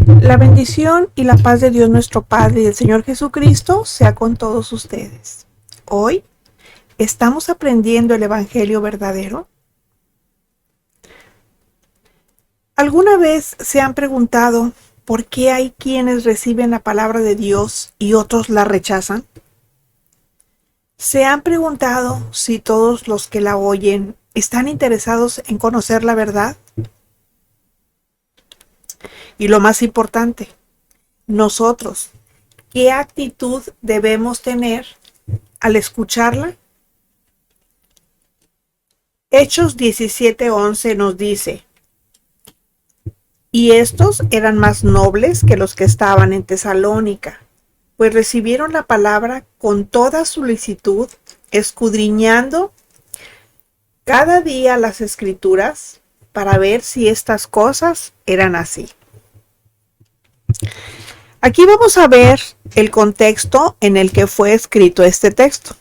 La bendición y la paz de Dios nuestro Padre y del Señor Jesucristo sea con todos ustedes. Hoy estamos aprendiendo el Evangelio verdadero. ¿Alguna vez se han preguntado por qué hay quienes reciben la palabra de Dios y otros la rechazan? ¿Se han preguntado si todos los que la oyen están interesados en conocer la verdad? Y lo más importante, nosotros, ¿qué actitud debemos tener al escucharla? Hechos 17:11 nos dice: y estos eran más nobles que los que estaban en Tesalónica, pues recibieron la palabra con toda solicitud, escudriñando cada día las Escrituras para ver si estas cosas eran así. Aquí vamos a ver el contexto en el que fue escrito este texto.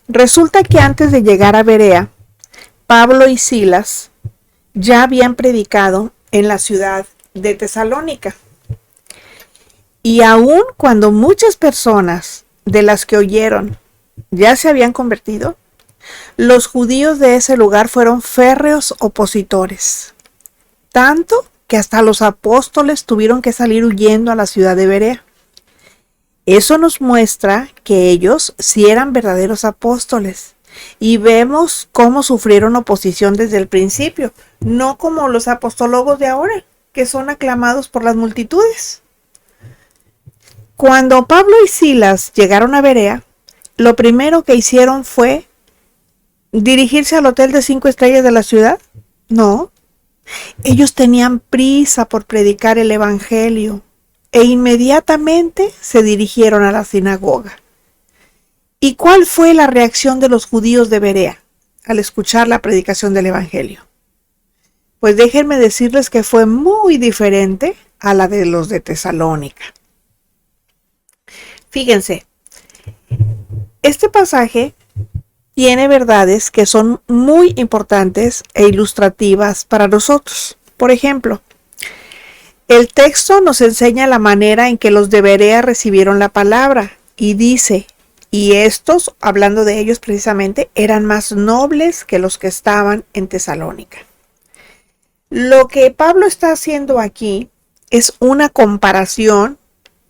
Resulta que antes de llegar a Berea, Pablo y Silas ya habían predicado en la ciudad de Tesalónica. Y aun cuando muchas personas de las que oyeron ya se habían convertido, los judíos de ese lugar fueron férreos opositores, tanto que hasta los apóstoles tuvieron que salir huyendo a la ciudad de Berea. Eso nos muestra que ellos sí eran verdaderos apóstoles, y vemos cómo sufrieron oposición desde el principio, no como los apostólogos de ahora, que son aclamados por las multitudes. Cuando Pablo y Silas llegaron a Berea, lo primero que hicieron fue dirigirse al hotel de 5 estrellas de la ciudad. No, ellos tenían prisa por predicar el evangelio e inmediatamente se dirigieron a la sinagoga. ¿Y cuál fue la reacción de los judíos de Berea al escuchar la predicación del evangelio? Pues déjenme decirles que fue muy diferente a la de los de Tesalónica. Fíjense, este pasaje tiene verdades que son muy importantes e ilustrativas para nosotros. Por ejemplo, el texto nos enseña la manera en que los de Berea recibieron la palabra y dice: y estos, hablando de ellos precisamente, eran más nobles que los que estaban en Tesalónica. Lo que Pablo está haciendo aquí es una comparación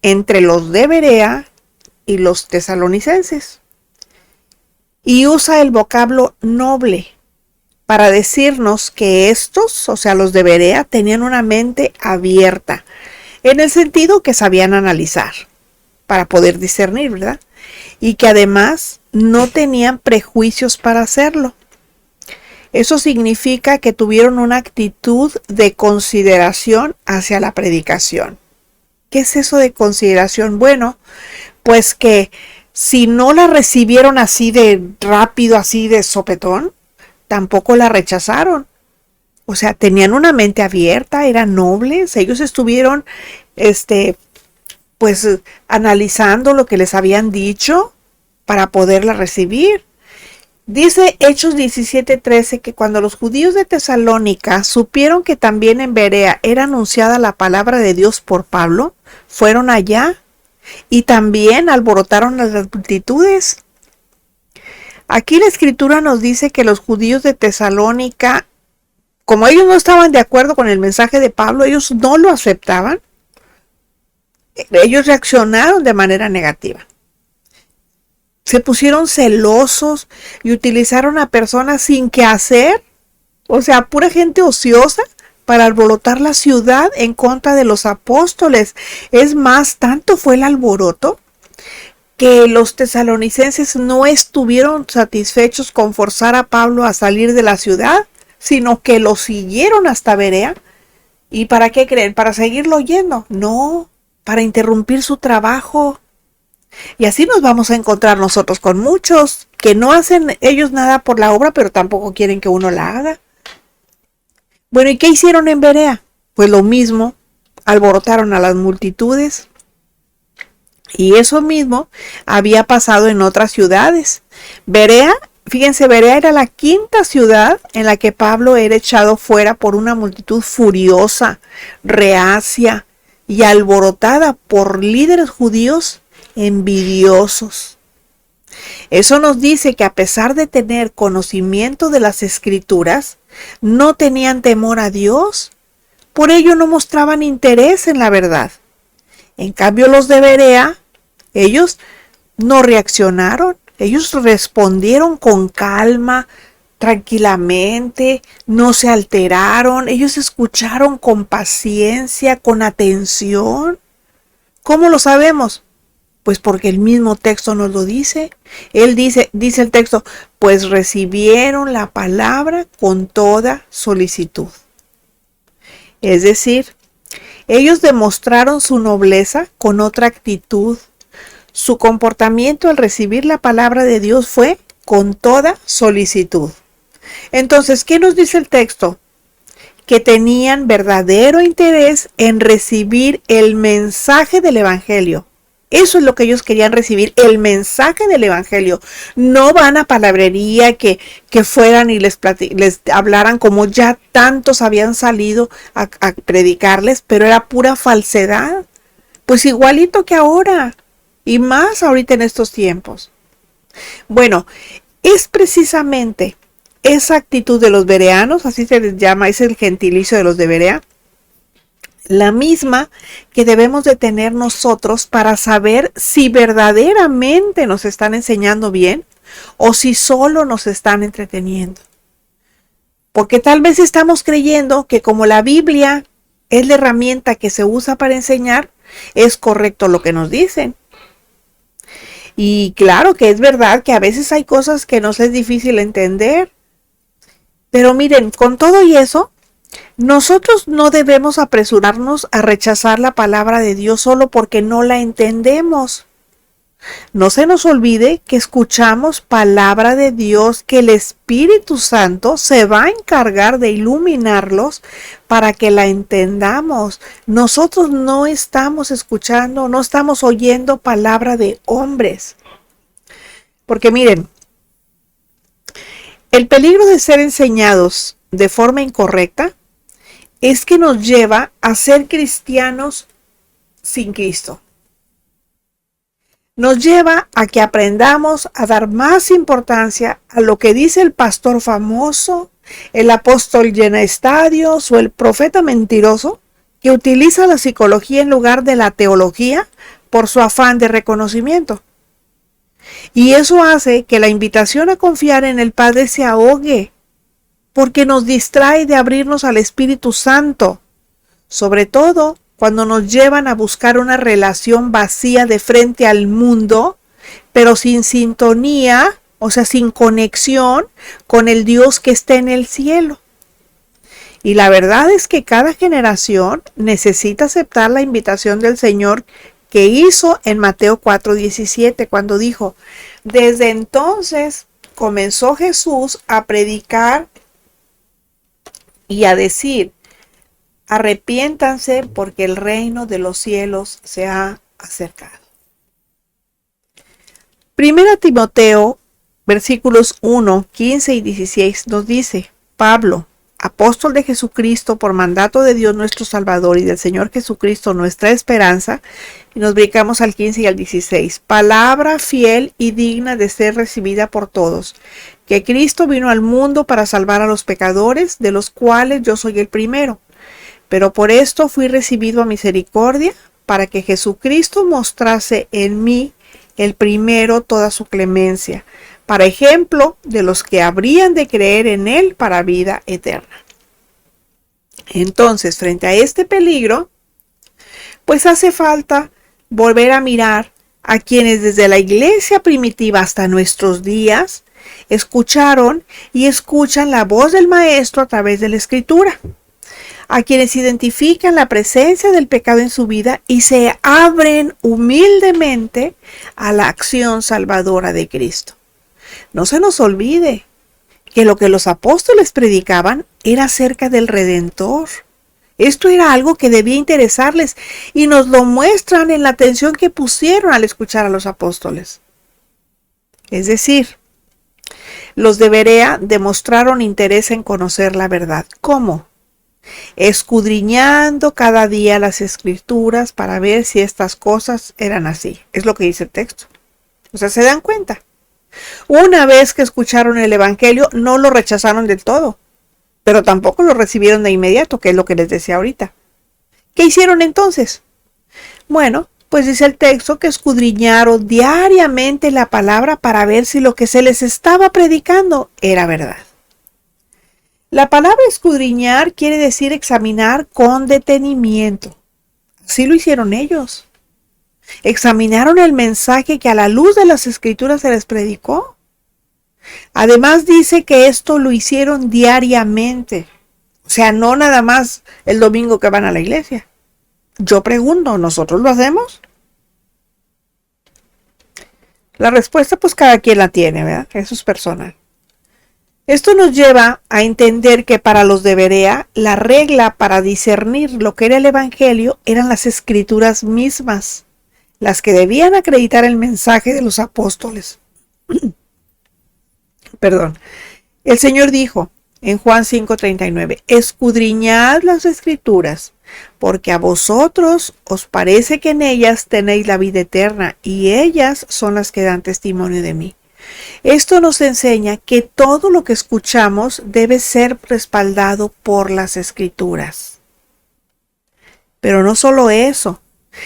entre los de Berea y los tesalonicenses. Y usa el vocablo noble para decirnos que estos, o sea, los de Berea, tenían una mente abierta, en el sentido que sabían analizar para poder discernir, ¿verdad? Y que además no tenían prejuicios para hacerlo. Eso significa que tuvieron una actitud de consideración hacia la predicación. ¿Qué es eso de consideración? Bueno, pues que si no la recibieron así de rápido, así de sopetón, tampoco la rechazaron. O sea, tenían una mente abierta, eran nobles, ellos estuvieron, pues analizando lo que les habían dicho para poderla recibir. Dice Hechos 17:13 que cuando los judíos de Tesalónica supieron que también en Berea era anunciada la palabra de Dios por Pablo, fueron allá y también alborotaron a las multitudes. Aquí la escritura nos dice que los judíos de Tesalónica, como ellos no estaban de acuerdo con el mensaje de Pablo, ellos no lo aceptaban, ellos reaccionaron de manera negativa. Se pusieron celosos y utilizaron a personas sin qué hacer, o sea, pura gente ociosa, para alborotar la ciudad en contra de los apóstoles. Es más, tanto fue el alboroto que los tesalonicenses no estuvieron satisfechos con forzar a Pablo a salir de la ciudad, sino que lo siguieron hasta Berea. ¿Y para qué creen? ¿Para seguirlo oyendo? No, para interrumpir su trabajo. Y así nos vamos a encontrar nosotros con muchos que no hacen ellos nada por la obra, pero tampoco quieren que uno la haga. Bueno, ¿y qué hicieron en Berea? Pues lo mismo, alborotaron a las multitudes. Y eso mismo había pasado en otras ciudades. Berea Fíjense, Berea era la quinta ciudad en la que Pablo era echado fuera por una multitud furiosa, reacia y alborotada por líderes judíos envidiosos. Eso nos dice que a pesar de tener conocimiento de las Escrituras, no tenían temor a Dios, por ello no mostraban interés en la verdad. En cambio, los de Berea, ellos no reaccionaron, ellos respondieron con calma, tranquilamente, no se alteraron, ellos escucharon con paciencia, con atención. ¿Cómo lo sabemos? Pues porque el mismo texto nos lo dice. Él dice el texto, pues recibieron la palabra con toda solicitud. Es decir, ellos demostraron su nobleza con otra actitud. Su comportamiento al recibir la palabra de Dios fue con toda solicitud. Entonces, ¿qué nos dice el texto? Que tenían verdadero interés en recibir el mensaje del Evangelio. Eso es lo que ellos querían recibir, el mensaje del Evangelio. No van a palabrería que fueran y les hablaran como ya tantos habían salido a predicarles, pero era pura falsedad. Pues igualito que ahora, y más ahorita en estos tiempos. Bueno, es precisamente esa actitud de los bereanos, así se les llama, es el gentilicio de los de Berea, la misma que debemos de tener nosotros para saber si verdaderamente nos están enseñando bien o si solo nos están entreteniendo. Porque tal vez estamos creyendo que como la Biblia es la herramienta que se usa para enseñar, es correcto lo que nos dicen. Y claro que es verdad que a veces hay cosas que nos es difícil entender. Pero miren, con todo y eso, nosotros no debemos apresurarnos a rechazar la palabra de Dios solo porque no la entendemos. No se nos olvide que escuchamos palabra de Dios, que el Espíritu Santo se va a encargar de iluminarlos para que la entendamos. Nosotros no estamos escuchando, no estamos oyendo palabra de hombres. Porque miren, el peligro de ser enseñados de forma incorrecta es que nos lleva a ser cristianos sin Cristo. Nos lleva a que aprendamos a dar más importancia a lo que dice el pastor famoso, el apóstol llena estadios o el profeta mentiroso que utiliza la psicología en lugar de la teología por su afán de reconocimiento. Y eso hace que la invitación a confiar en el Padre se ahogue, porque nos distrae de abrirnos al Espíritu Santo, sobre todo cuando nos llevan a buscar una relación vacía de frente al mundo, pero sin sintonía, o sea, sin conexión con el Dios que está en el cielo. Y la verdad es que cada generación necesita aceptar la invitación del Señor que hizo en Mateo 4:17, cuando dijo, desde entonces comenzó Jesús a predicar y a decir, arrepiéntanse porque el reino de los cielos se ha acercado. Primera Timoteo, versículos 1, 15 y 16 nos dice, Pablo, apóstol de Jesucristo por mandato de Dios nuestro Salvador y del Señor Jesucristo nuestra esperanza, y nos brincamos al 15 y al 16, palabra fiel y digna de ser recibida por todos, que Cristo vino al mundo para salvar a los pecadores, de los cuales yo soy el primero. Pero por esto fui recibido a misericordia, para que Jesucristo mostrase en mí el primero toda su clemencia, para ejemplo de los que habrían de creer en él para vida eterna. Entonces, frente a este peligro, pues hace falta volver a mirar a quienes desde la iglesia primitiva hasta nuestros días escucharon y escuchan la voz del Maestro a través de la Escritura, a quienes identifican la presencia del pecado en su vida y se abren humildemente a la acción salvadora de Cristo. No se nos olvide que lo que los apóstoles predicaban era acerca del Redentor. Esto era algo que debía interesarles y nos lo muestran en la atención que pusieron al escuchar a los apóstoles. Es decir, Los de Berea demostraron interés en conocer la verdad. ¿Cómo? Escudriñando cada día las escrituras para ver si estas cosas eran así. Es lo que dice el texto. O sea, se dan cuenta. Una vez que escucharon el evangelio, no lo rechazaron del todo, pero tampoco lo recibieron de inmediato, que es lo que les decía ahorita. ¿Qué hicieron entonces? Bueno, pues dice el texto que escudriñaron diariamente la palabra para ver si lo que se les estaba predicando era verdad. La palabra escudriñar quiere decir examinar con detenimiento. Así lo hicieron ellos. Examinaron el mensaje que a la luz de las escrituras se les predicó. Además dice que esto lo hicieron diariamente. O sea, no nada más el domingo que van a la iglesia. Yo pregunto, ¿nosotros lo hacemos? La respuesta pues cada quien la tiene, ¿verdad? Eso es personal. Esto nos lleva a entender que para los de Berea, la regla para discernir lo que era el evangelio eran las escrituras mismas, las que debían acreditar el mensaje de los apóstoles. Perdón. El Señor dijo en Juan 5:39, escudriñad las escrituras, porque a vosotros os parece que en ellas tenéis la vida eterna, y ellas son las que dan testimonio de mí. Esto nos enseña que todo lo que escuchamos debe ser respaldado por las escrituras. Pero no solo eso,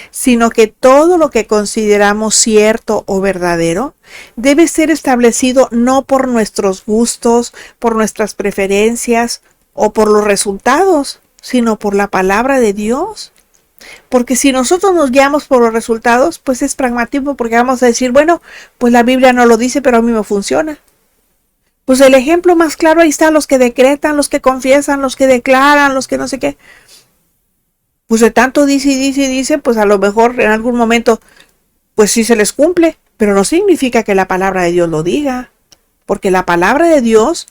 sino que todo lo que consideramos cierto o verdadero debe ser establecido no por nuestros gustos, por nuestras preferencias o por los resultados, sino por la palabra de Dios. Porque si nosotros nos guiamos por los resultados, pues es pragmatismo, porque vamos a decir, bueno, pues la Biblia no lo dice, pero a mí me funciona. Pues el ejemplo más claro, ahí está, los que decretan, los que confiesan, los que declaran, los que no sé qué. Pues de tanto dice y dice y dice, pues a lo mejor en algún momento, pues sí se les cumple, pero no significa que la palabra de Dios lo diga, porque la palabra de Dios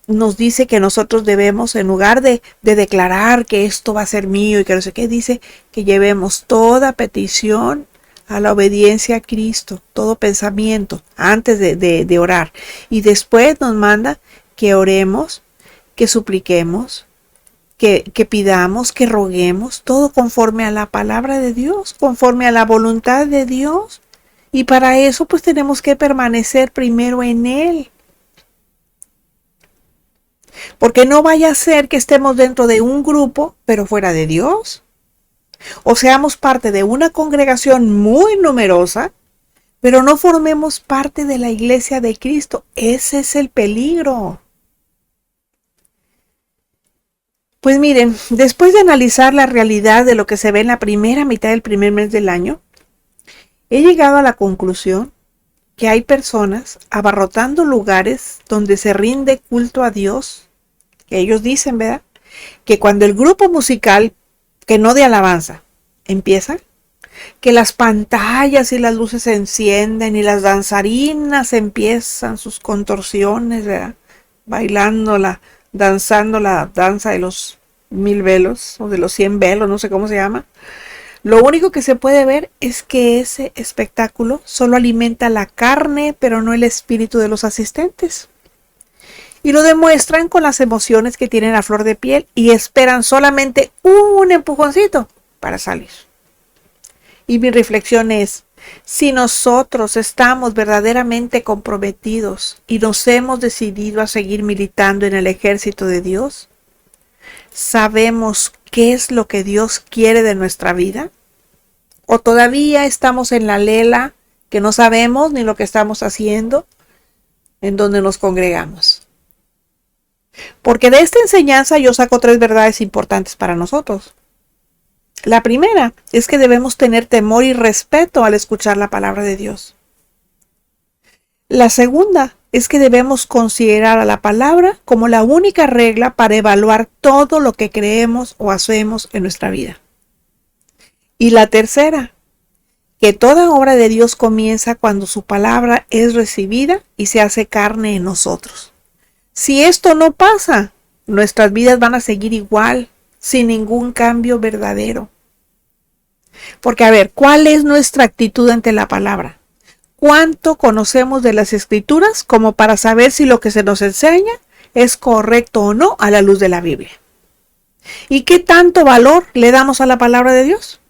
nos dice que nosotros debemos, en lugar de declarar que esto va a ser mío y que no sé qué, dice que llevemos toda petición a la obediencia a Cristo, todo pensamiento, antes de orar. Y después nos manda que oremos, que supliquemos, que pidamos, que roguemos, todo conforme a la palabra de Dios, conforme a la voluntad de Dios. Y para eso pues tenemos que permanecer primero en Él. Porque no vaya a ser que estemos dentro de un grupo, pero fuera de Dios. O seamos parte de una congregación muy numerosa, pero no formemos parte de la iglesia de Cristo. Ese es el peligro. Pues miren, después de analizar la realidad de lo que se ve en la primera mitad del primer mes del año, he llegado a la conclusión que hay personas abarrotando lugares donde se rinde culto a Dios, que ellos dicen, ¿verdad?, que cuando el grupo musical, que no de alabanza, empieza, que las pantallas y las luces se encienden y las danzarinas empiezan sus contorsiones, ¿verdad?, danzando la danza de los 1000 velos o de los 100 velos, no sé cómo se llama. Lo único que se puede ver es que ese espectáculo solo alimenta la carne, pero no el espíritu de los asistentes. Y lo demuestran con las emociones que tienen a flor de piel y esperan solamente un empujoncito para salir. Y mi reflexión es, si nosotros estamos verdaderamente comprometidos y nos hemos decidido a seguir militando en el ejército de Dios, ¿sabemos qué es lo que Dios quiere de nuestra vida? ¿O todavía estamos en la lela que no sabemos ni lo que estamos haciendo en donde nos congregamos? Porque de esta enseñanza yo saco 3 verdades importantes para nosotros. La primera es que debemos tener temor y respeto al escuchar la palabra de Dios. La segunda es que debemos considerar a la palabra como la única regla para evaluar todo lo que creemos o hacemos en nuestra vida. Y la tercera, que toda obra de Dios comienza cuando su palabra es recibida y se hace carne en nosotros. Si esto no pasa, nuestras vidas van a seguir igual, sin ningún cambio verdadero. Porque a ver, ¿cuál es nuestra actitud ante la palabra? ¿Cuánto conocemos de las Escrituras como para saber si lo que se nos enseña es correcto o no a la luz de la Biblia? ¿Y qué tanto valor le damos a la palabra de Dios?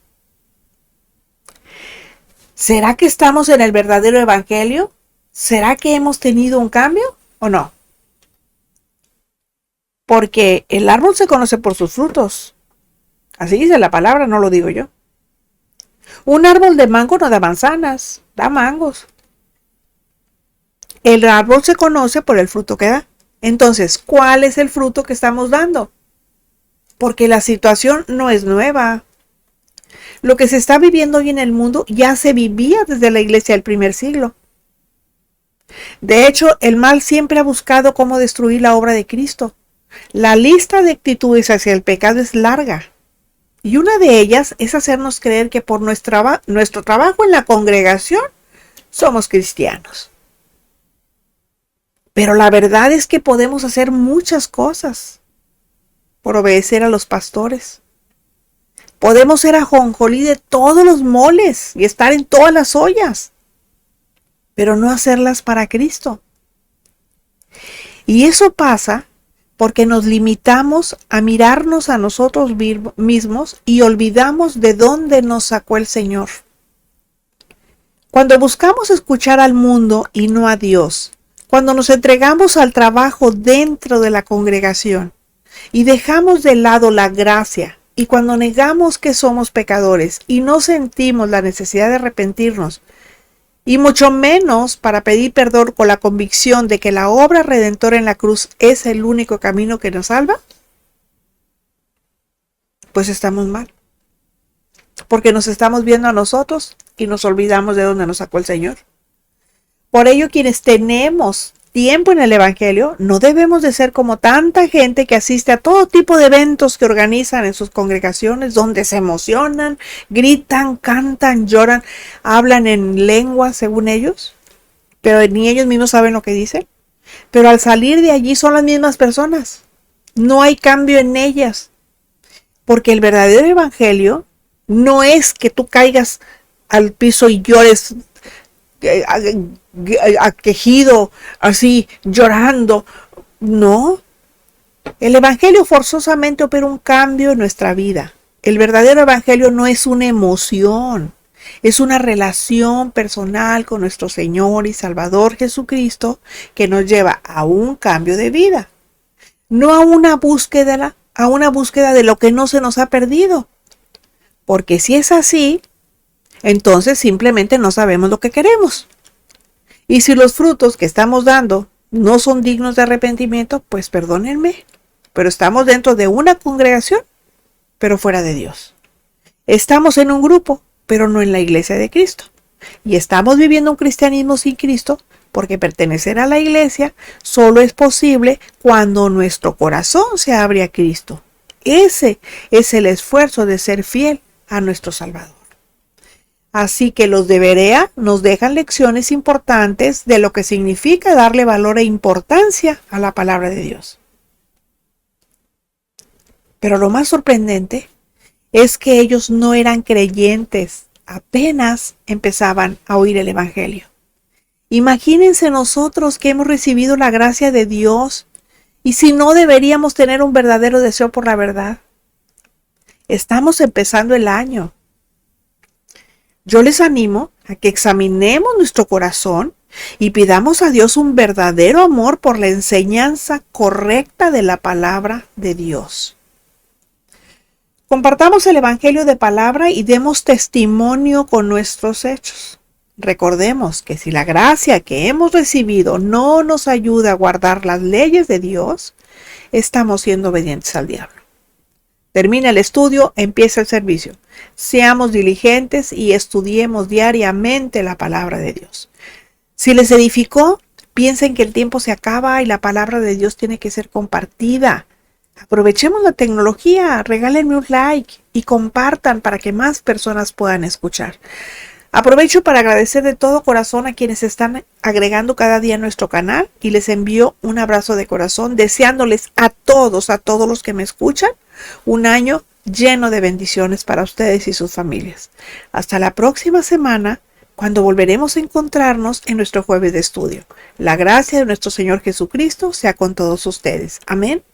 ¿Será que estamos en el verdadero evangelio? ¿Será que hemos tenido un cambio o no? Porque el árbol se conoce por sus frutos. Así dice la palabra, no lo digo yo. Un árbol de mango no da manzanas, da mangos. El árbol se conoce por el fruto que da. Entonces, ¿cuál es el fruto que estamos dando? Porque la situación no es nueva. Lo que se está viviendo hoy en el mundo ya se vivía desde la iglesia del primer siglo. De hecho, el mal siempre ha buscado cómo destruir la obra de Cristo. La lista de actitudes hacia el pecado es larga. Y una de ellas es hacernos creer que por nuestro trabajo en la congregación somos cristianos. Pero la verdad es que podemos hacer muchas cosas por obedecer a los pastores. Podemos ser ajonjolí de todos los moles y estar en todas las ollas, pero no hacerlas para Cristo. Y eso pasa porque nos limitamos a mirarnos a nosotros mismos y olvidamos de dónde nos sacó el Señor. Cuando buscamos escuchar al mundo y no a Dios, cuando nos entregamos al trabajo dentro de la congregación y dejamos de lado la gracia, y cuando negamos que somos pecadores y no sentimos la necesidad de arrepentirnos, y mucho menos para pedir perdón con la convicción de que la obra redentora en la cruz es el único camino que nos salva, pues estamos mal. Porque nos estamos viendo a nosotros y nos olvidamos de dónde nos sacó el Señor. Por ello, quienes tenemos tiempo en el Evangelio, no debemos de ser como tanta gente que asiste a todo tipo de eventos que organizan en sus congregaciones, donde se emocionan, gritan, cantan, lloran, hablan en lengua según ellos, pero ni ellos mismos saben lo que dicen. Pero al salir de allí son las mismas personas. No hay cambio en ellas. Porque el verdadero Evangelio no es que tú caigas al piso y llores aquejido, así, llorando. No. El Evangelio forzosamente opera un cambio en nuestra vida. El verdadero Evangelio no es una emoción, es una relación personal con nuestro Señor y Salvador Jesucristo que nos lleva a un cambio de vida, no a una búsqueda de lo que no se nos ha perdido. Porque si es así, entonces simplemente no sabemos lo que queremos. Y si los frutos que estamos dando no son dignos de arrepentimiento, pues perdónenme, pero estamos dentro de una congregación, pero fuera de Dios. Estamos en un grupo, pero no en la iglesia de Cristo. Y estamos viviendo un cristianismo sin Cristo, porque pertenecer a la iglesia solo es posible cuando nuestro corazón se abre a Cristo. Ese es el esfuerzo de ser fiel a nuestro Salvador. Así que los de Berea nos dejan lecciones importantes de lo que significa darle valor e importancia a la palabra de Dios. Pero lo más sorprendente es que ellos no eran creyentes, apenas empezaban a oír el Evangelio. Imagínense nosotros que hemos recibido la gracia de Dios y si no deberíamos tener un verdadero deseo por la verdad. Estamos empezando el año. Yo les animo a que examinemos nuestro corazón y pidamos a Dios un verdadero amor por la enseñanza correcta de la palabra de Dios. Compartamos el Evangelio de palabra y demos testimonio con nuestros hechos. Recordemos que si la gracia que hemos recibido no nos ayuda a guardar las leyes de Dios, estamos siendo obedientes al diablo. Termina el estudio, empieza el servicio. Seamos diligentes y estudiemos diariamente la palabra de Dios. Si les edificó, piensen que el tiempo se acaba y la palabra de Dios tiene que ser compartida. Aprovechemos la tecnología, regálenme un like y compartan para que más personas puedan escuchar. Aprovecho para agradecer de todo corazón a quienes están agregando cada día a nuestro canal y les envío un abrazo de corazón, deseándoles a todos los que me escuchan, un año lleno de bendiciones para ustedes y sus familias. Hasta la próxima semana. cuando volveremos a encontrarnos en nuestro jueves de estudio. La gracia de nuestro Señor Jesucristo sea con todos ustedes. Amén.